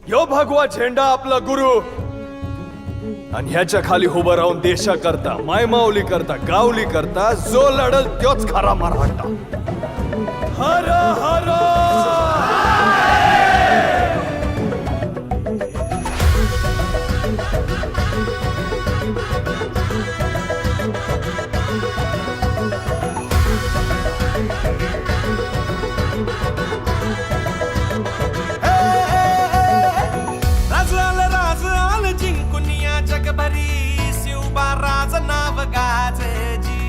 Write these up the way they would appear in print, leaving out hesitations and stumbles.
यो भगवा झेंडा आपला गुरु आणि ह्याच्या खाली उभं राहून देशा करता मायमाऊली करता गावली करता जो लढल त्योच खरा मराठा. हर हर नाव गाजजी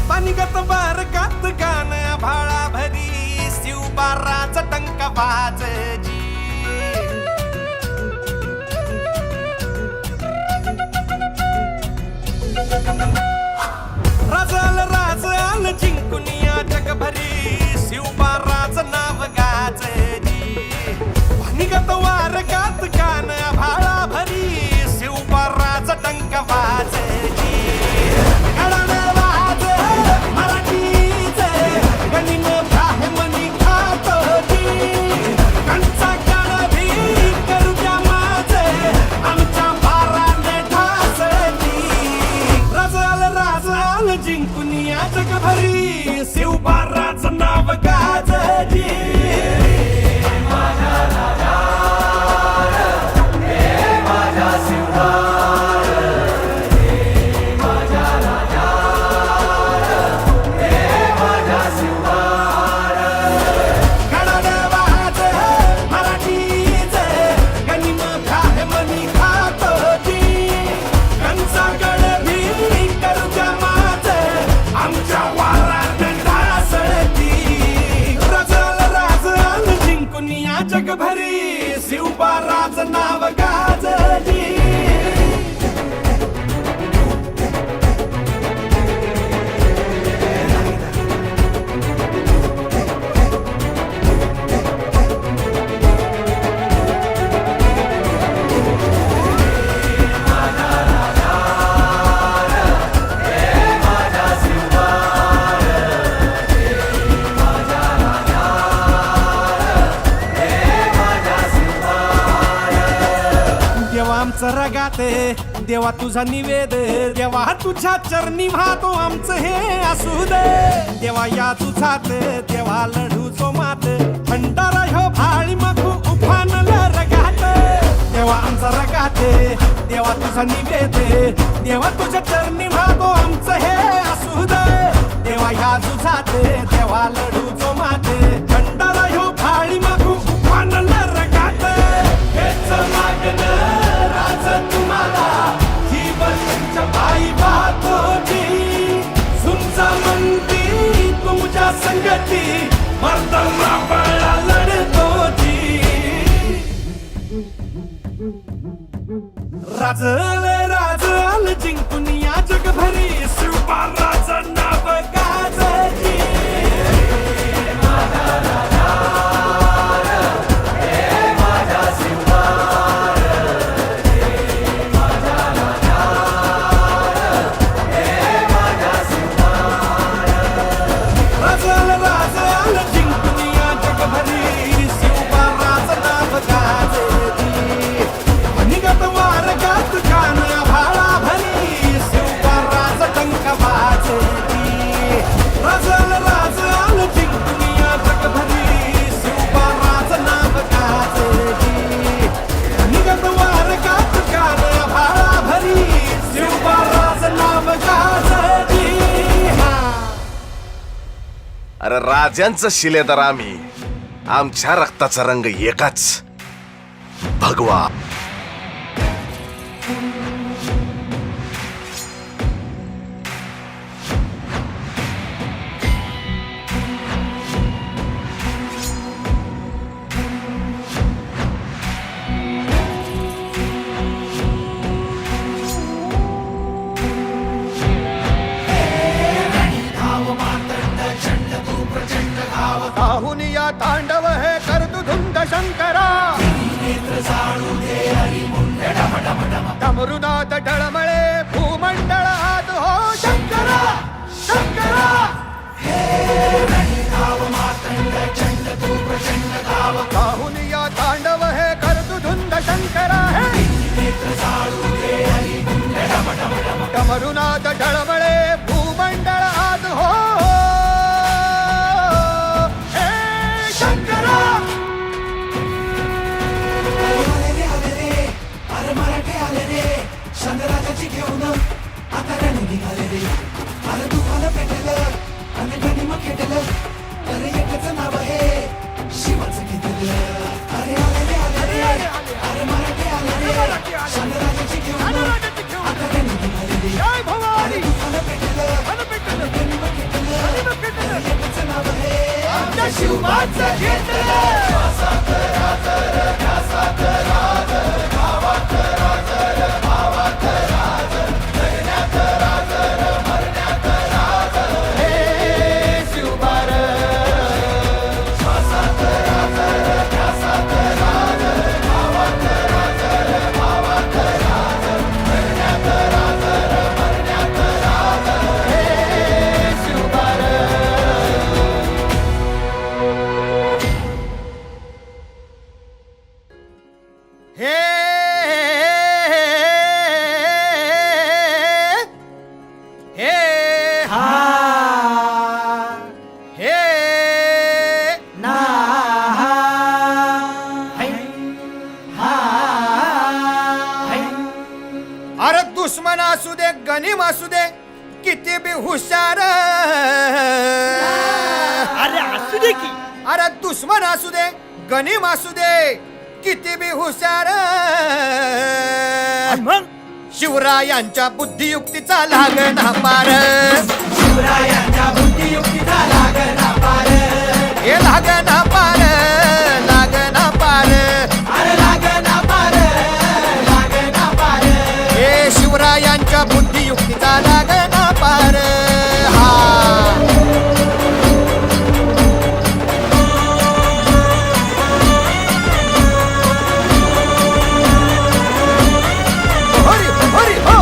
पानिगत बारकात गाण भाळा भरी शिवबाराचा टंक वाजजी. राजाल राज आल जिंकून या जगभरी शिवबाराचं नाव गाजजी. पानिगत वारकात गाण भाळा भरी शिवबाराचा टंक वाजजी. जिंकून या जगभरी शिवबाराचं नाव गाजजी. माझा राजा हे माझा शिवबार हे माझा राजा हे माझा शिवबार. गडान वाज मराठीचे गनिम काय मनी खातोजी. कंचा गडभी करू जमा आमच्या वारात ढासळती. रजल राजल जिंकून या जगभरी शिवबाराचं नाव गाजली. आमचं रगाते देवा तुझा निवेद देवा तुझ्या चरणी वाहतो आमचं हे असू दे. देवा या तुझात देवा लढू जो मात भंडारा ह्यो भाळी मखू उफानला रगात. देवा आमचा रगाते देवा तुझा निवेद देवा तुझ्या चरणी वाहतो आमचं हे असू दे. देवा या तुझात देवा लढू जो मात भंडारा ह्यो भाळी मखू उफानला रगात. हेच मागणं तुम्हाला जीवन बाई बातोजी. सुमचा मंदी तुमच्या संगती मर्दमा बाळा लढतोजी. राजल राजल जिंकून या जगभरी शिवबाराचं नाव गाजजी. अरे राजांचं शिलेदार आम्ही, आमच्या रक्ताचा रंग एकाच, भगवा. काहुनिया तांडव हे करतु धुंद शंकरा. डमरुनाथ डळमळे भूमंडळ हात हो शंकरा शंकरा. अरे दुश्मन असू दे गनीम असू दे किती बी हुशार अरे असू दे की अरे दुश्मन असू दे गनीम असू दे किती बी हुशार आणि मग शिवरायांच्या बुद्धियुक्तीचा लागना पार हे लागना पार लागना पार हे शिवरायांच्या बुद्धियुक्तीचा लागना पार हा हरी हरी हो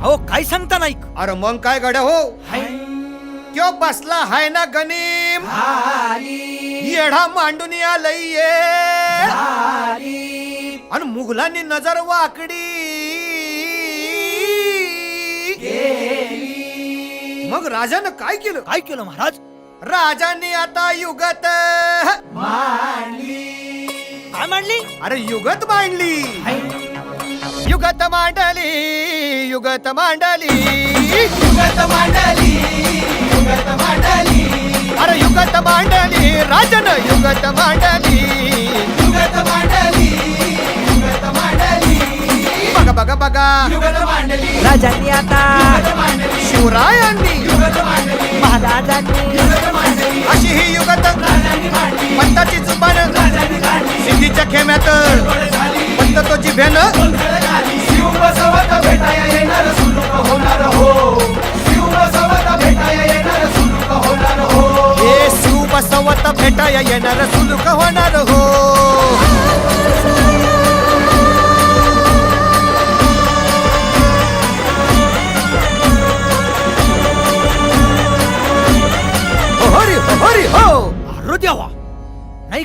अहो काय सांगता नाही अरे मग काय गड्या हो क्यों बसला हाय ना गनीम येढा मांडून आलय आणि मुघलांनी नजर वाकडी मग राजानं काय केलं काय केलं महाराज राजांनी आता युगत काय मांडली अरे युगत मांडली युगत मांडली युगत मांडली अरे युगत मांडली राजन युगत मांडली बघा बघा बघा राजांनी आता शिवरायांनी महाराजांनी अशी ही युगत पंताची जुबान सिद्धीच्या खेम्यात पंत तो जिभेनं हे शिव बसवत भेटाया येणार सुलूक होणार हो हरी हरी हो अरे देवा नाही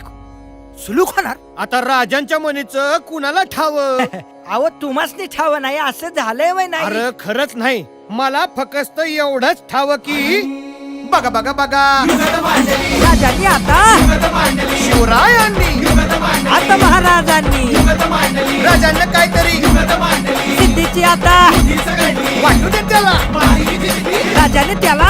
सुलूक होणार आता राजांच्या मनीचं कुणाला ठाव अहो तुम्हासनी ठाव नाही असं झालंय वय नाही अरे खरंच नाही मला फक्त एवढंच ठाव की बघा बघा बघा राजांनी आता शिवरायांनी आता महाराजांनी राजांना काहीतरी सिद्धीची आता वाटू दे त्याला राजाने त्याला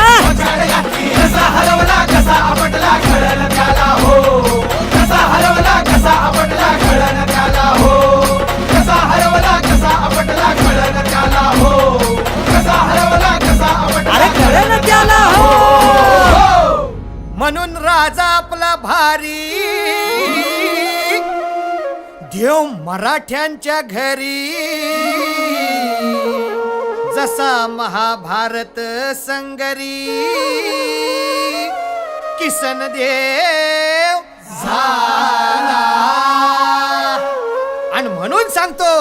अरे कळलं त्याला हो म्हणून राजा आपला भारी देव मराठ्यांच्या घरी जसा महाभारत संगरी किसन देव झाला आणि म्हणून सांगतो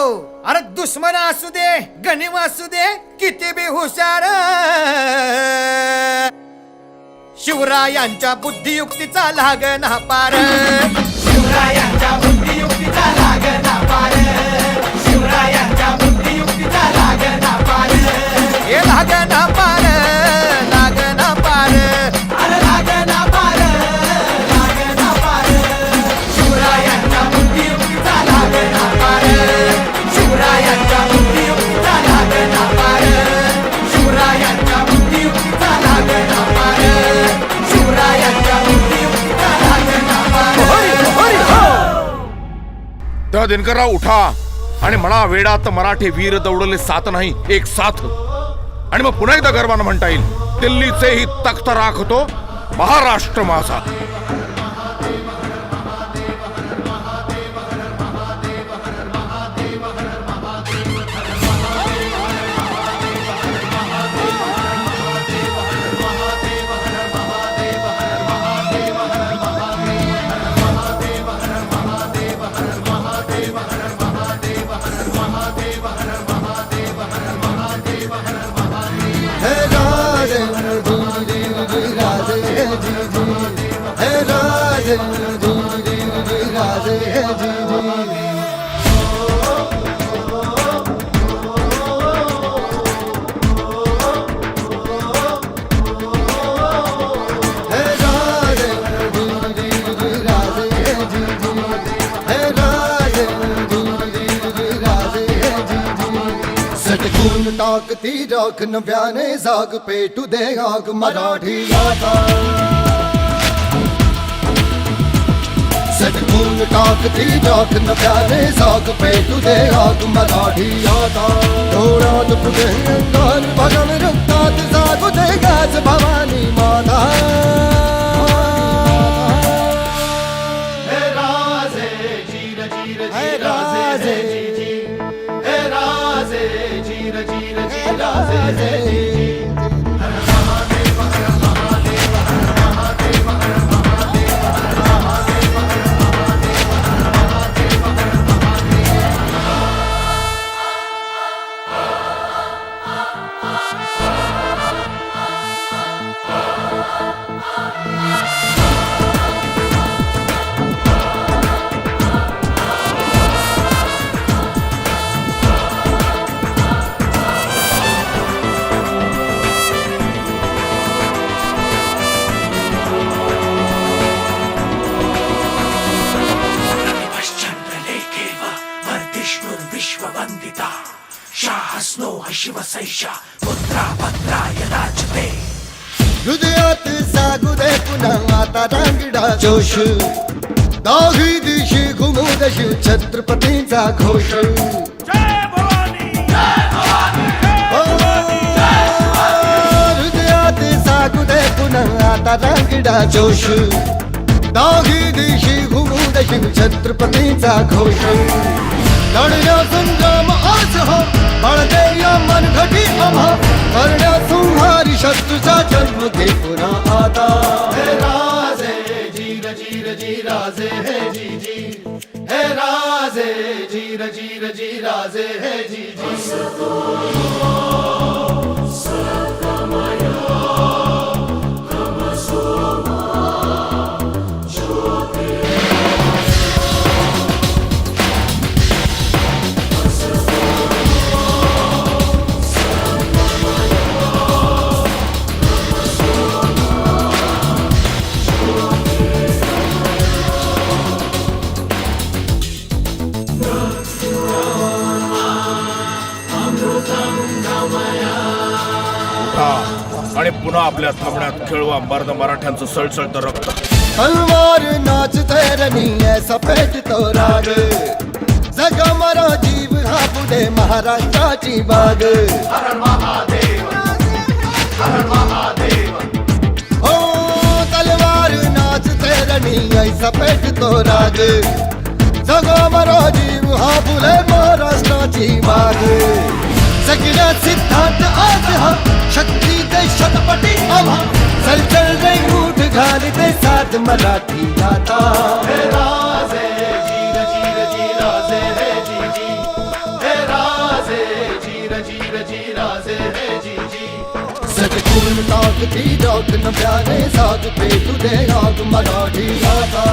अरे दुश्मन असू दे गनिम असू दे किती बी हुशार शिवरायांच्या बुद्धियुक्तीचा लागना पार शिवरायांच्या बुद्धियुक्तीचा लागना पार शिवरायांच्या बुद्धियुक्तीचा लागना पार हे लागना पार लागना पार अरे लागना पार लागना पार शिवरायांच्या बुद्धियुक्तीचा लागना पार शिवरायांच्या बुद्धियुक्तीचा लागना पार शिवरायांच्या बुद्धियुक्तीचा लागना पार शिवरायांच्या उठा दिनकरराव उठा आणि म्हणा वेडात मराठे वीर दौडले साथ नाही एक साथ. आणि मग पुन्हा एकदा गर्वानं म्हणता येईल दिल्लीचेही तख्त राखतो महाराष्ट्र माझा. सटकून टाकती राख नव्याने जाग पेटू दे आग मराठी आता. सटकून टाकती राख नव्याने जाग पेटू दे आग मराठी आता. डोळ्यात पुढे अंगार भगन रक्तात जागू दे गाज भवानी माता. शिवसैषा पुत्रा भद्राय राजते. हृदयात जागू दे पुन्हा आता रांगडा जोश. दाही दिशी घुमू दे शिव छत्रपतींचा घोष. हृदयात जागू दे पुन्हा आता रांगडा जोश. दाही दिशी घुमू दे शिव छत्रपतींचा घोष. लढण्या संग्राम आज हो बळदे या मनघटी आम्हा. करण्या संहारी शत्रूचा जन्म घे पुन्हा आता. हे राजे जीर जीर जी राजे हे जी जी. हे राजे जीर जीर जी राजे हे जी जी. आणि पुन्हा आपल्या थांबण्यात खेळवा मर्द मराठ्यांचं सळसळतं रक्त. तलवार नाचते रणी ऐसा पेटतो राग. जगा मरा जीव हा पुढे महाराष्ट्राची बाग. हो तलवार नाचते रणी ऐसा पेटतो राग. जगा मरा जीव हा पुढे महाराष्ट्राची बाग. सगळ्या सिद्धांत आज हा शक्ती दे शतपटी आम्हा. चल चल रे उठ घाली दे साथ मराठी आता. हे राजे जीर जीर जी राजे हे जी जी. हे राजे जीर जीर जी राजे हे जी जी. सटकून टाकती राख नव्याने जाग पेटू दे आग मराठी आता.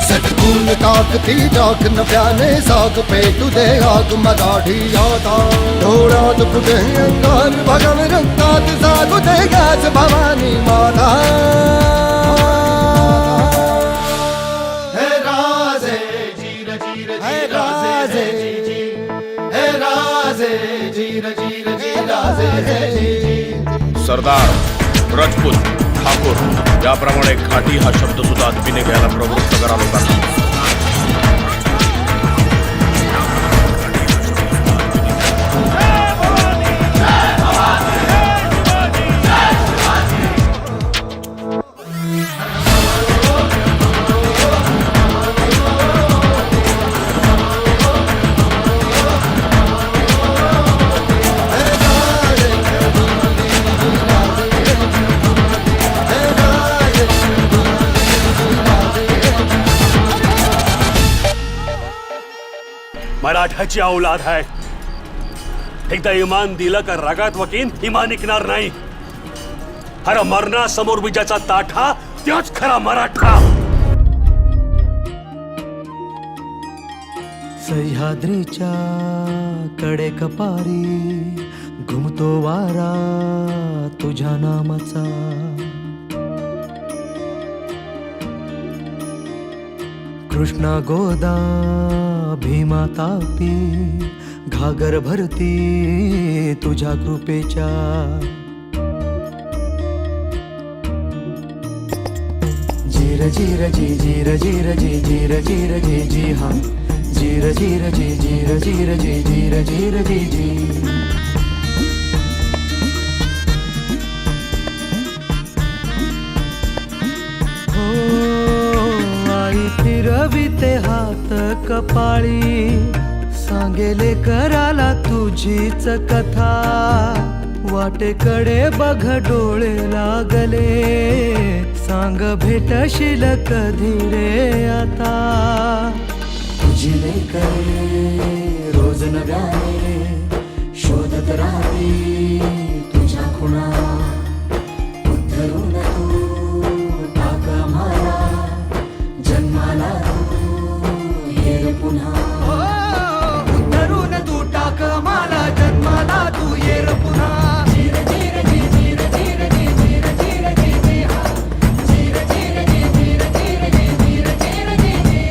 सटकून टाकती राख नव्याने जाग पेटू दे आग मराठी आता. डोळ्यात पुढे अंगार भगन रक्तात जागू दे गाज भवानी माता. हे राजे जीर जीर जी राजे हे जी जी. हे राजे जीर जीर जी राजे हे जी जी. सरदार राजपूत ठाकूर याप्रमाणे घाटी हा शब्द सुद्धा अदबीने घ्यायला प्रवृत्त करा लोकांना. मराठाची औलाद आहे. एकदा इमान दिलं का रगात वकीन इमान निघणार नाही. अरे मरणासमोर विजयाचा ताठा त्योच खरा मराठा. सह्याद्रीच्या कडे कपारी घुमतो वारा तुझ्या नामाचा. कृष्णा गोदा भीमा तापी घागर भरती तुझ्या कृपेच्या. जीर जीर जी जीर जीर जी जीर जीर जी जी हा जीर जीर जी जीर जीर जी जीर जीर जी जी. फिरविते हात कपाळी सांगेले कराला तुझीच कथा. वाटेकडे बघ डोळे लागले सांग भेटशील कधी रे आता. तुझी लेकरे रोज नव्याने शोधत राहती तुझ्या खुणा. उद्धरून तू टाक आम्हाला जन्माला तू ये रे पुन्हा. उद्धरून तू टाक आम्हाला जन्माला तू ये रे पुन्हा. जीर जीर जी जीर जीर जी जीर जीर जी जी हा जीर जीर जी जीर जीर जी जीर जीर जी जी.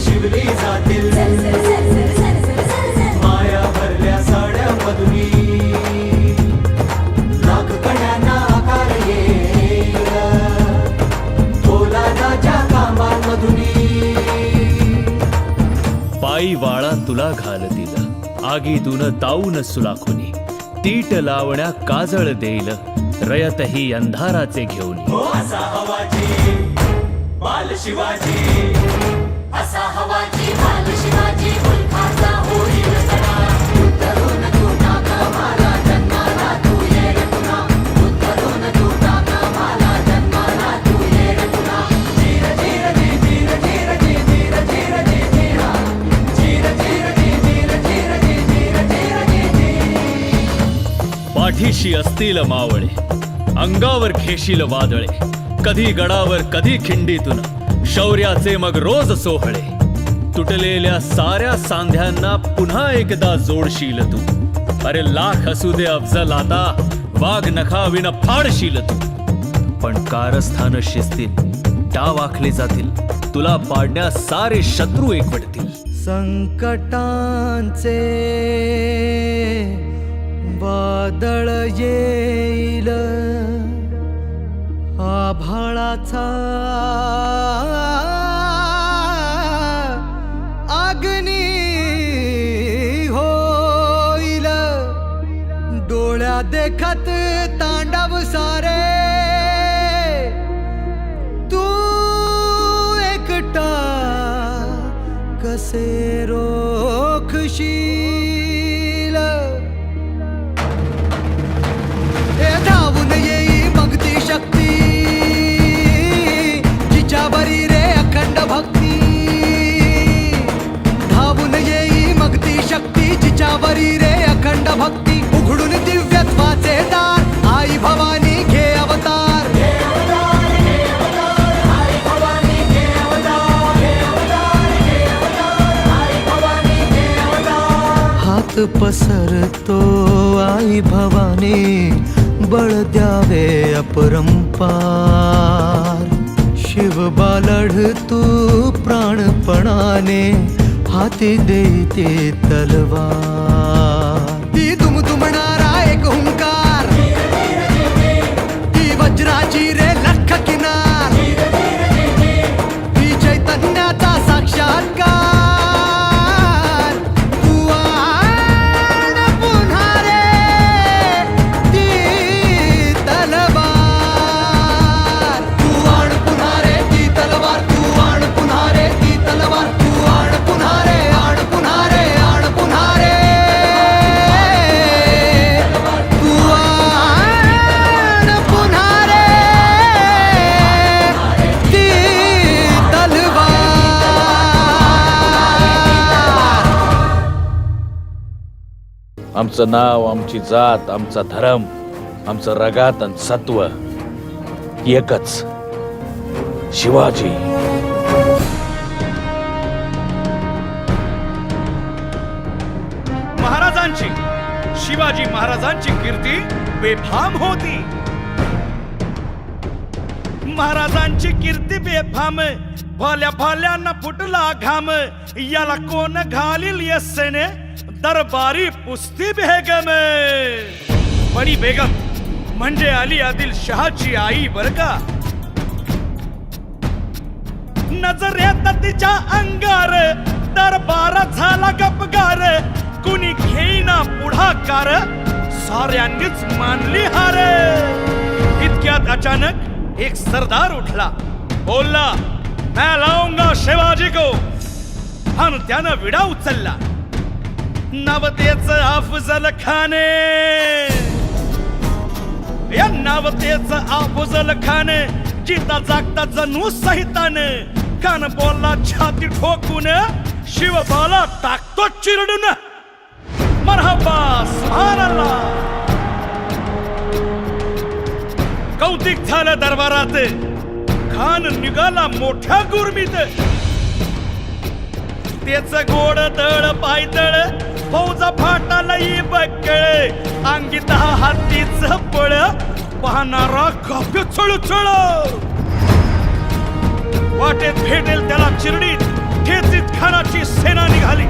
शिवली जातील माया भरल्या साड्या मधुनी. लाख कड्यांना आकार येईल पोलादाच्या कामांमधुनी. पायी वाळा तुला घालतील आगीतून ताऊन सुलाखुनी. तीट लावण्या काजळ देईल रयतही अंधाराचे घेऊन. असा हवाजी बाल शिवाजी. असा हवाजी बाल शिवाजी मुलखाचा होईल सडा. उद्धरून तू टाक आम्हाला जन्माला तू ये रे पुन्हा. उद्धरून तू टाक आम्हाला जन्माला तू ये रे पुन्हा. जीर जीर जी जीर जीर जी जीर जीर जी जी हा जीर जीर जी जीर जीर जी जीर जीर जी जी. पाठीशी असतील मावळे अंगावर घेशील वादळे. कधी गडावर कधी खिंडीतून शौर्याचे मग रोज सोहळे. तुटलेल्या साऱ्या सांध्यांना पुन्हा एकदा जोडशील तू. अरे लाख असू दे अफजल आता वाघ नखाविन फाडशील तू. पण कारस्थान शिस्तील डाव आखले जातील तुला पाडण्यास सारे शत्रू एकवटतील. संकटांचे वादळ येईल आभाळाचा अग्नी होईल. डोळ्या देखत तांडव सारे तू एकटा कसे रोखशील. धावून येई मग ती शक्ती जिच्यावरी रे अखंड भक्ती. धावून येई मग ती शक्ती जिच्यावरी रे अखंड भक्ती. उघडून दिव्यत्वाचे दार आई भवानी घे अवतार. आई भवानी घे अवतार. जगात पसरतो आई भवानी बळ द्यावे अपरंपार शिवबा लढतू प्राणपणाने हाती देते तलवार ती दुमदुमणारा एक हुंकार ती वज्राची रे लख किनार ती चैतन्याचा साक्षात्कार तू आण पुन्हा रे ती तलवार तू आण पुन्हा रे ती तलवार तू आण पुन्हा रे ती तलवार तू आण पुन्हा रे आण पुन्हा रे आण पुन्हा रे तू आण पुन्हा रे ती तलवार आमचं नाव आमची जात आमचा धर्म आमचं रगात आणि सत्व एकच शिवाजी. महाराजांची शिवाजी महाराजांची कीर्ती बेफाम होती. महाराजांची कीर्ती बेफाम भल्या भल्यांना फुटला घाम याला कोण घालील यस्सेने दरबारी पुस्ती बेगम. बडी बेगम म्हणजे अली आदिल शहाची आई बर का. नजरेत तिच्या अंगार दरबार झाला गपगार कुणी घेईना पुढाकार साऱ्यांनीच मानली हार. इतक्यात अचानक एक सरदार उठला बोलला मैं लाऊंगा शिवाजी को. आणि त्यानं विडा उचलला. नवतेच अफजल खाने या नवतेच अफजल खाने जिता जागता जणू सहिताने कान बोलला छाती ठोकून शिवबाला टाकतो चिरडून. मरहबा सुभानअल्लाह. कौतिक झालं दरबारात. खान निघाला मोठ्या गुरमीत. तेच गोड दळ पायदळ फौजा फाटाला बक्कळ अंगी 10 हातीच पळ पाहणारा काव्य चळचळ. वाटेत भेटेल त्याला चिरडीत ठेचीत खानाची सेना निघाली.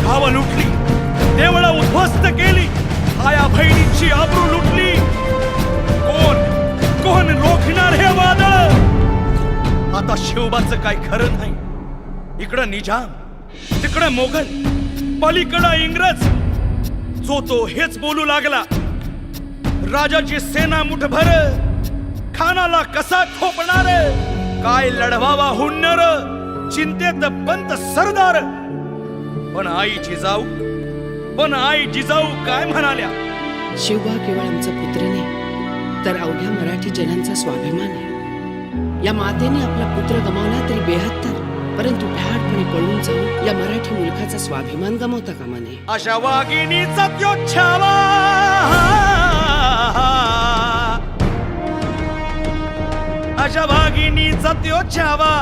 गावं लुटली देवळं उद्ध्वस्त केली आया बहिणीची आबरू लुटली. कोण कोण रोखणार हे वादळ. आता शिवबाचं काय खरं नाही. इकडं निजाम तिकडं मोगल पलीकडं इंग्रज. जो तो हेच बोलू लागला. राजाची सेना मुठभर खानाला कसा खोपणार. काय लढवावा हुन्नर चिंतेत पंत सरदार. पण आई जिजाऊ काय म्हणाल्या. शिवबा केवळ आमचा पुत्र नाही तर अवघ्या मराठी जनांचा स्वाभिमान आहे. या मातेने आपला पुत्र गमावला तरी 72 परंतु भ्याडपणे पळून जाऊन या मराठी मुलखाचा स्वाभिमान गमावता कामा नये. अशा वाघिणीचा त्यो छावा अशा वाघिणीचा त्यो छावा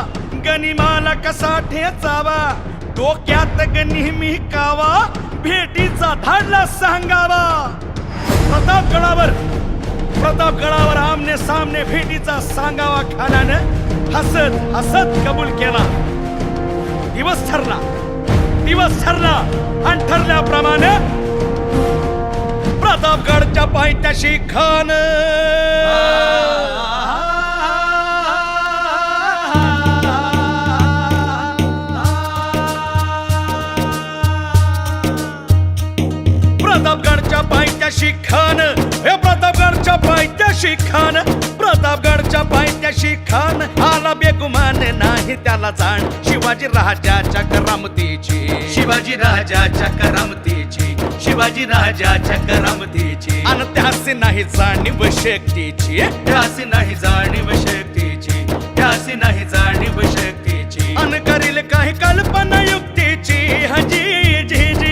गनिमाला कसा ठेचावा. डोक्यात नेहमी कावा भेटीचा धाडला सांगावा. प्रतापगडावर आमने सामने भेटीचा सांगावा खानानं हसत हसत कबूल केला. दिवस ठरला आणि ठरल्याप्रमाणे प्रतापगडच्या पायथ्याशी खान प्रतापगडच्या पायथ्याशी खान प्रतापगडच्या पायथ्याशी खान आला बेगुमान नाही त्याला जाण. शिवाजी राजाच्या करामतीची आणि त्यासी नाही जाणीव शक्तीची आणि करील काही कल्पना युक्तीची हजी जी जी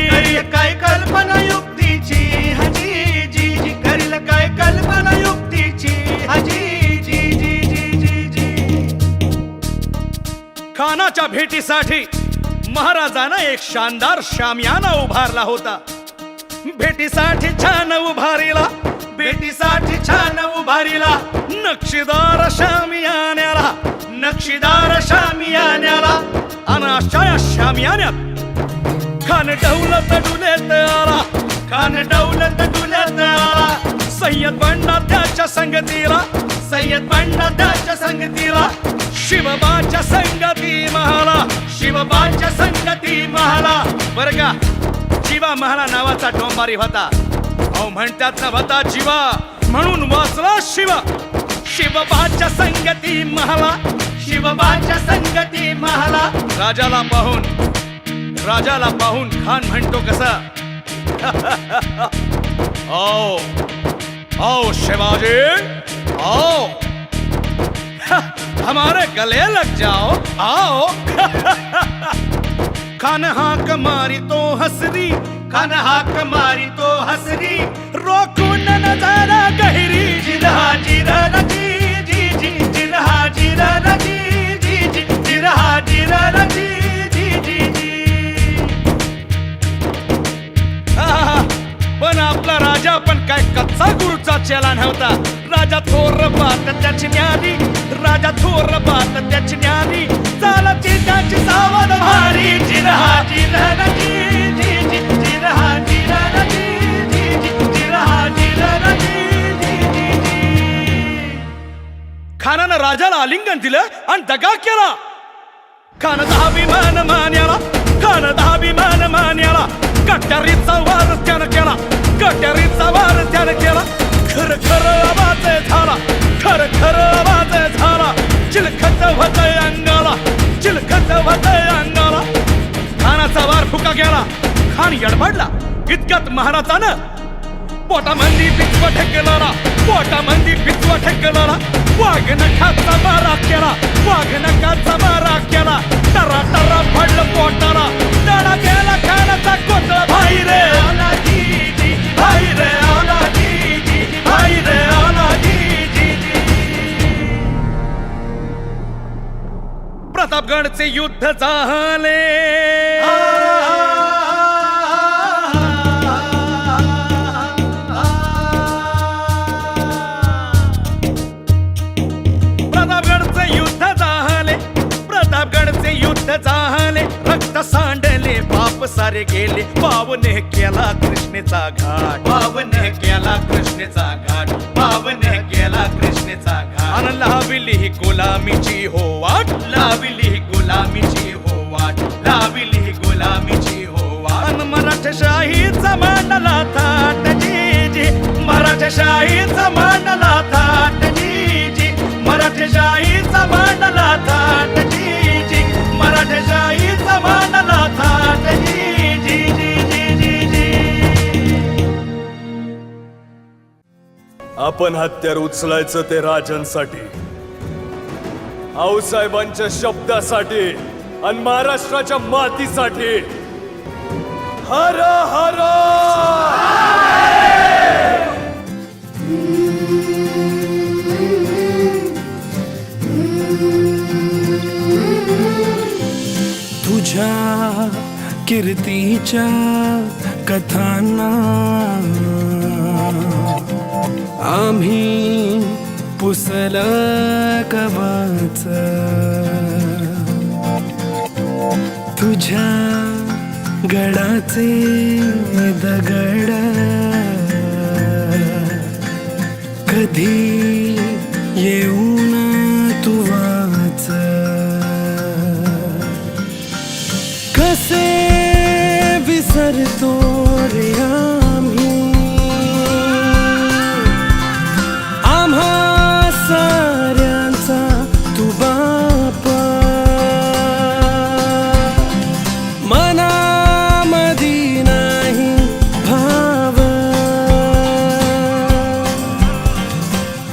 काय कल्पना युक्तीची हजी जी जी करील काय कल्पना युक्तीची हजी जी जी जी जी जी. खानाच्या भेटीसाठी महाराजानं एक शानदार शामियाना उभारला होता. भेटीसाठी छान उभारीला, भेटीसाठी छान उभारीला, नक्षीदार शामियान्याला, नक्षीदार शामियान्याला. आणि अशा या शामियान्यात खान डौलत डुलेत आला, खान डौलत डुलेत आला. सय्यद बंडा त्याच्या संगतीला, सय्यद बंडा त्याच्या संगतीला. शिवबाच्या संगती महाला, शिवबाच्या संगती महाला. बरं का, जीवा महाला नावाचा डोंबारी होता. अहो म्हणतात ना होता जीवा म्हणून वाचला शिवा. शिवबाच्या संगती महाला, शिवबाच्या संगती महाला. राजाला पाहून खान म्हणतो कसा, आओ आओ शिवाजी आओ, हमारे गले लग जाओ आओ. खान हाक मारी तो हसरी, खान हाक मारी तो हसरी. रोकून नजारा गहिरी, जिरहा जिरहा जी जी जी, जिरहा जिरहा जी जी जी, जिरहा जिरहा जी जी जी जी. पण आपला राजा पण काय कच्चा गुरुचा चेला नव्हता. राजा थोर बात त्याची न्यारी, राजा थोर बात त्याची न्यारी. चालती त्याची सावध भारी, जिरहा जिरहा जी जी जी, जिरहा जिरहा जी जी जी, जिरहा जिरहा जी जी जी जी. खानानं राजाला आलिंगन दिलं आणि दगा केला. खानाचा अभिमान मान्याला, खानाचा अभिमान मान्याला. कट्यारीचा वार त्यानं केला, कट्यारीचा वार त्यानं केला. खर खर आवाज झाला, खर खर आवाज झाला. चिलखत होतय अंगाला, चिलखत होतय अंगाला. खानाचा वार फुका गेला, खान यडबडला. इतक्यात महाराजानं पोटामंदी बिचवा ठेकला, पोटामंदी बिचवा ठेकला. वाघ नखाचा मारा केला, वाघ नखाचा मारा केला. टरा टरा पडलं पोटाला, तडा गेला खानाचा कोतळा. भाई रे आला जी जी, भाई रे आला जी जी, भाई रे आला जी जी जी. प्रतापगडचे युद्ध झाले, प्रतापगडचे युद्ध झाले, प्रतापगडचे युद्ध झाले. रक्त सांडले, पाप सारे गेले. पावने केला कृष्णेचा घाट, पावने केला कृष्णेचा घाट, पावने केला कृष्णेचा घाट. अन लाविली ही गुलामीची हो वाट, लाविली ही गुलामीची हो वाट, लाविली ही गुलामीची हो वाट. अन मराठशाहीचा मांडला थाट जी जी, मराठशाहीचा मांडला थाट जी जी, मराठशाहीचा मांडला थाट जी जी, मराठशाहीचा मांडला थाट जी जी जी जी जी जी. आपण हत्यार उचलायचं ते राजांसाठी, आऊसाहेबांच्या शब्दासाठी आणि महाराष्ट्राच्या मातीसाठी. हर हर तुझ्या कीर्तीच्या कथांना आम्ही पुसल कवच. तुझ्या गडाचे दगड कधी येऊन तू वाच. कसे विसरतो रे आम्ही आम्हा साऱ्यांचा तू बापा. मनामधी नाही भाव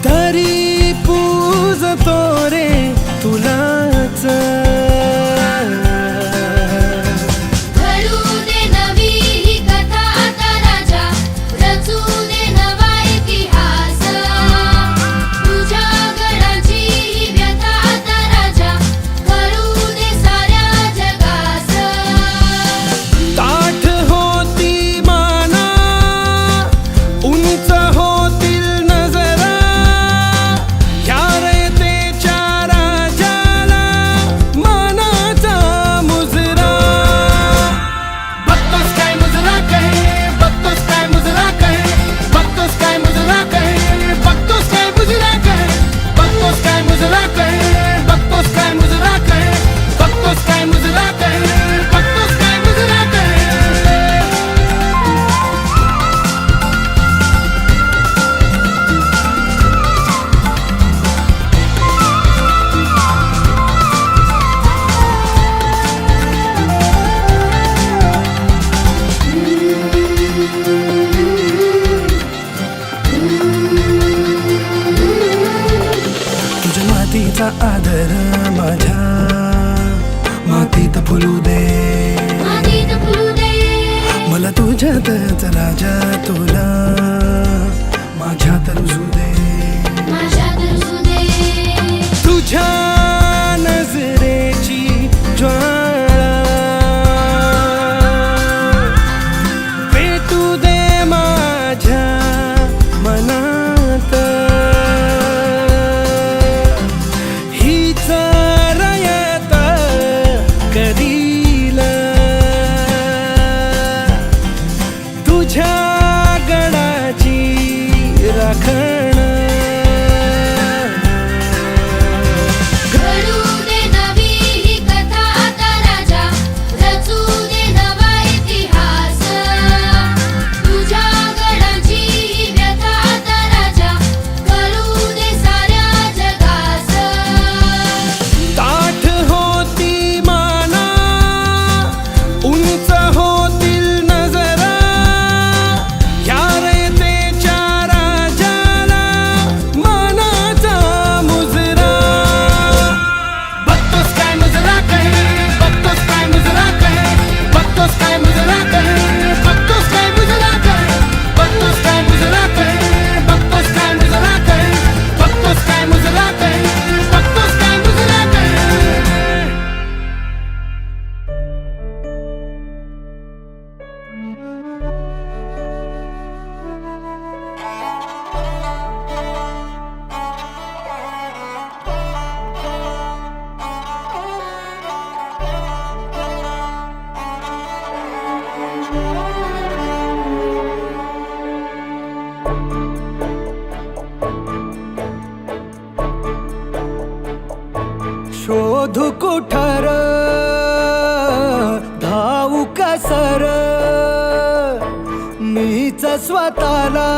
तरी पूजतो रे तुलाच. मातीचा आदर माझ्या मातीत फुलू दे मला तुझ्यातच राजा तुला माझ्यात रुजू दे तुझ्या नजरेची ज्वाळा पेटू दे माझ्या मनात हीच रयत करील तुझ्या गडाची राखण शोधू कुठार धावू कसर मीच स्वतःला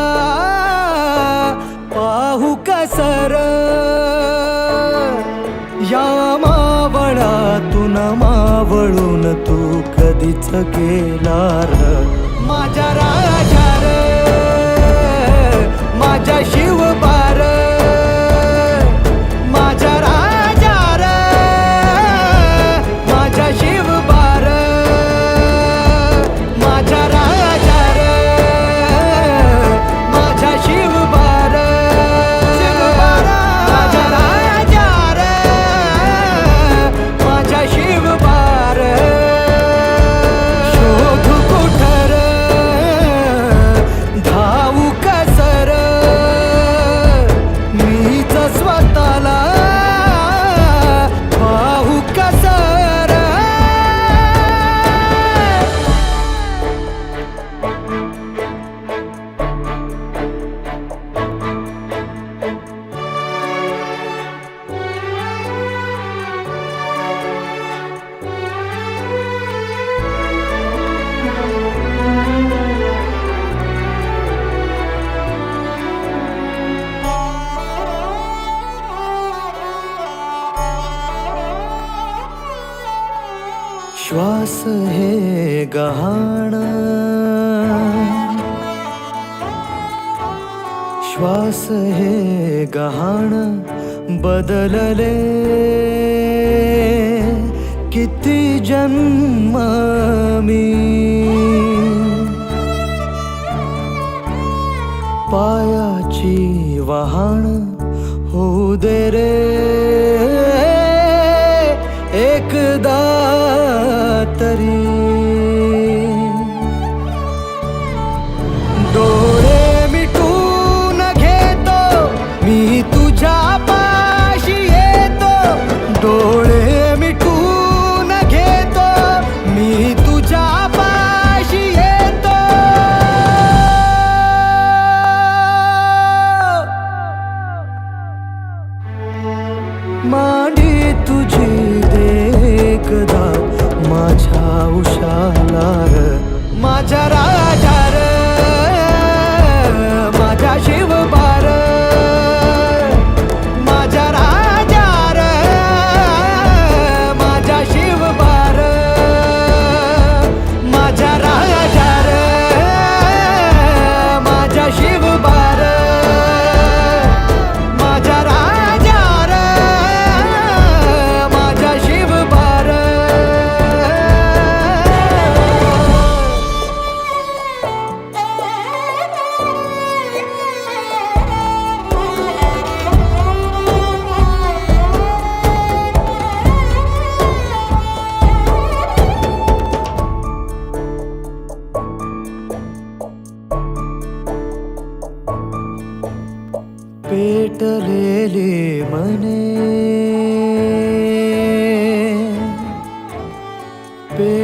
पाहू कसर या मावळातून मावळून तू कधीच गेलार माझ्या राजार माझ्या शिवबार माझ्या राजार माझ्या शिवबार माझ्या राजार माझ्या शिवबार माझ्या राजार माझ्या शिवबार शोधू कुठर धावू कसर मीच स्वतःला पाहू कसर श्वास हे गहाण श्वास हे गहाण बदलले किती जन्म मी पायाची वहाण होऊ दे रे एकदा तरी डोळे मिटून घेतो मी तुझ्या पाशी येतो डोळे मिटून घेतो मी तुझ्या पाशी येतो मांडी तुझी देखदा माझ्या उशालार माझ्या राजार माझ्या शिवबार माझ्या राजार माझ्या शिवबार माझ्या राजार माझ्या शिवबार माझ्या राजार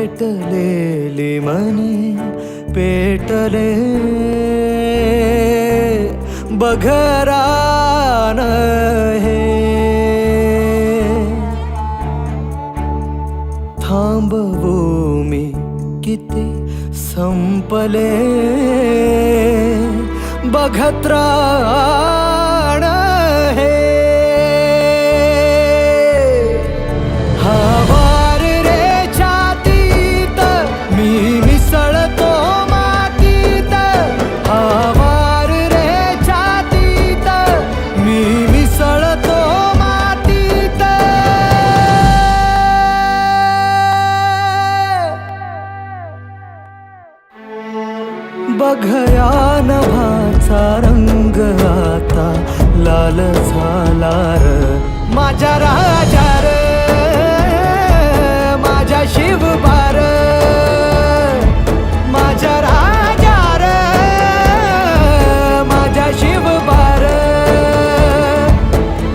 पेटलेली मनी पेटले बघरान हे थांबवू मी किती संपले बघत राण हे हवार रे छातीत मी मिसळतो मातीत हवार रे छातीत मी मिसळतो मातीत बघया नभाचा रंग आता लाल झाला र माझ्या राजा र माझ्या शिवबार माझ्या राजा र माझ्या शिवबार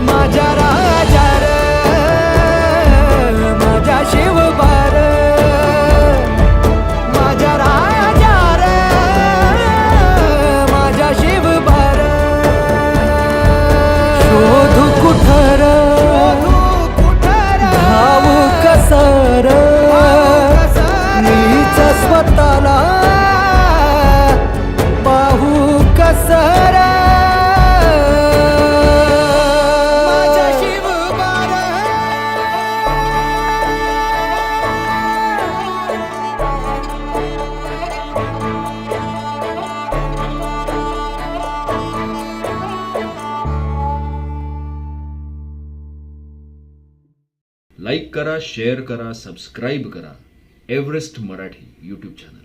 माझ्या राजा र माझ्या शिवबार माझ्या राजा र माझ्या शिवबार शोधू कुठर धावू कसर मीच स्वतःला पाहू कसर माझ्या शिवबार लाईक करा, शेअर करा, सबस्क्राईब करा एव्हरेस्ट मराठी यूट्यूब चॅनल.